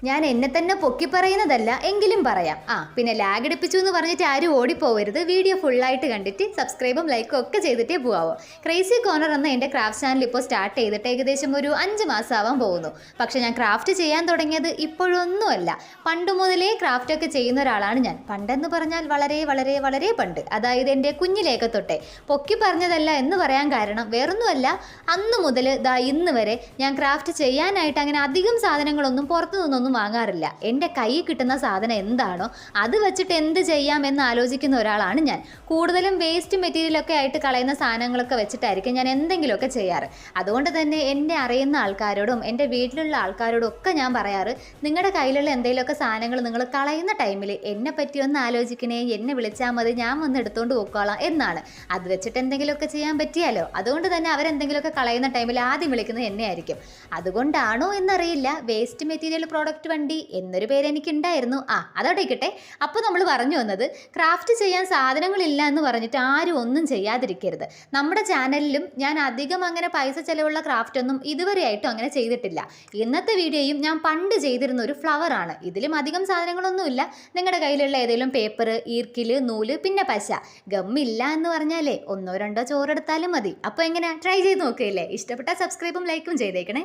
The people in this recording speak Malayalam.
ഞാൻ എന്നെ തന്നെ പൊക്കി പറയുന്നതല്ല, എങ്കിലും പറയാം. പിന്നെ ലാഗ് അടിപ്പിച്ചു എന്ന് പറഞ്ഞിട്ട് ആരും ഓടിപ്പോവരുത്. വീഡിയോ ഫുള്ളായിട്ട് കണ്ടിട്ട് സബ്സ്ക്രൈബും ലൈക്കും ഒക്കെ ചെയ്തിട്ടേ പോവാമോ. ക്രേസി കോർണർ എന്ന എൻ്റെ ക്രാഫ്റ്റ് ചാനൽ ഇപ്പോൾ സ്റ്റാർട്ട് ചെയ്തിട്ട് ഏകദേശം ഒരു 5 മാസം ആവാൻ പോകുന്നു. പക്ഷേ ഞാൻ ക്രാഫ്റ്റ് ചെയ്യാൻ തുടങ്ങിയത് ഇപ്പോഴൊന്നുമല്ല. പണ്ട് മുതലേ ക്രാഫ്റ്റ് ഒക്കെ ചെയ്യുന്ന ഒരാളാണ് ഞാൻ. പണ്ടെന്ന് പറഞ്ഞാൽ വളരെ വളരെ വളരെ പണ്ട്, അതായത് എൻ്റെ കുഞ്ഞിലേക്ക് തൊട്ടേ. പൊക്കി പറഞ്ഞതല്ല എന്ന് പറയാൻ കാരണം വേറൊന്നുമല്ല, അന്ന് മുതൽ ഇന്ന് വരെ ഞാൻ ക്രാഫ്റ്റ് ചെയ്യാനായിട്ട് അങ്ങനെ അധികം സാധനങ്ങളൊന്നും പുറത്തു നിന്നൊന്നും വാങ്ങാറില്ല. എൻ്റെ കയ്യിൽ കിട്ടുന്ന സാധനം എന്താണോ അത് വെച്ചിട്ട് എന്ത് ചെയ്യാം എന്ന് ആലോചിക്കുന്ന ഒരാളാണ് ഞാൻ. കൂടുതലും വേസ്റ്റ് മെറ്റീരിയലൊക്കെ ആയിട്ട് കളയുന്ന സാധനങ്ങളൊക്കെ വെച്ചിട്ടായിരിക്കും ഞാൻ എന്തെങ്കിലുമൊക്കെ ചെയ്യാറ്. അതുകൊണ്ട് തന്നെ എന്നെ അറിയുന്ന ആൾക്കാരോടും എൻ്റെ വീട്ടിലുള്ള ആൾക്കാരോടും ഒക്കെ ഞാൻ പറയാറ്, നിങ്ങളുടെ കയ്യിലുള്ള എന്തെങ്കിലുമൊക്കെ സാധനങ്ങൾ നിങ്ങൾ കളയുന്ന ടൈമിൽ എന്നെ പറ്റി ഒന്ന് ആലോചിക്കണേ, എന്നെ വിളിച്ചാൽ മതി, ഞാൻ വന്ന് എടുത്തുകൊണ്ട് പോയിക്കോളാം എന്നാണ്. അത് വെച്ചിട്ട് എന്തെങ്കിലുമൊക്കെ ചെയ്യാൻ പറ്റിയാലോ. അതുകൊണ്ട് തന്നെ അവരെന്തെങ്കിലുമൊക്കെ കളയുന്ന ടൈമിൽ ആദ്യം വിളിക്കുന്നത് എന്നെ ആയിരിക്കും. അതുകൊണ്ടാണോ എന്നറിയില്ല, വേസ്റ്റ് മെറ്റീരിയൽ പ്രോഡക്റ്റ് വണ്ടി എന്നൊരു പേര് എനിക്കുണ്ടായിരുന്നു. അതോടെ ഇരിക്കട്ടെ. അപ്പോൾ നമ്മൾ പറഞ്ഞു വന്നത്, ക്രാഫ്റ്റ് ചെയ്യാൻ സാധനങ്ങളില്ല എന്ന് പറഞ്ഞിട്ട് ആരും ഒന്നും ചെയ്യാതിരിക്കരുത്. നമ്മുടെ ചാനലിലും ഞാൻ അധികം അങ്ങനെ പൈസ ചിലവുള്ള ക്രാഫ്റ്റ് ഒന്നും ഇതുവരെയായിട്ടും അങ്ങനെ ചെയ്തിട്ടില്ല. ഇന്നത്തെ വീഡിയോയും ഞാൻ പണ്ട് ചെയ്തിരുന്ന ഒരു ഫ്ലവർ ആണ്. ഇതിലും അധികം സാധനങ്ങളൊന്നുമില്ല. നിങ്ങളുടെ കയ്യിലുള്ള ഏതെങ്കിലും പേപ്പർ, ഈർക്കില്, നൂല്, പിന്നെ പശ. ഗമ്മില്ല എന്ന് പറഞ്ഞാലേ 1 2 ചോറെടുത്താലും മതി. അപ്പോൾ എങ്ങനെ ട്രൈ ചെയ്ത് നോക്കിയില്ലേ? ഇഷ്ടപ്പെട്ടാൽ സബ്സ്ക്രൈബും ലൈക്കും ചെയ്തേക്കണേ.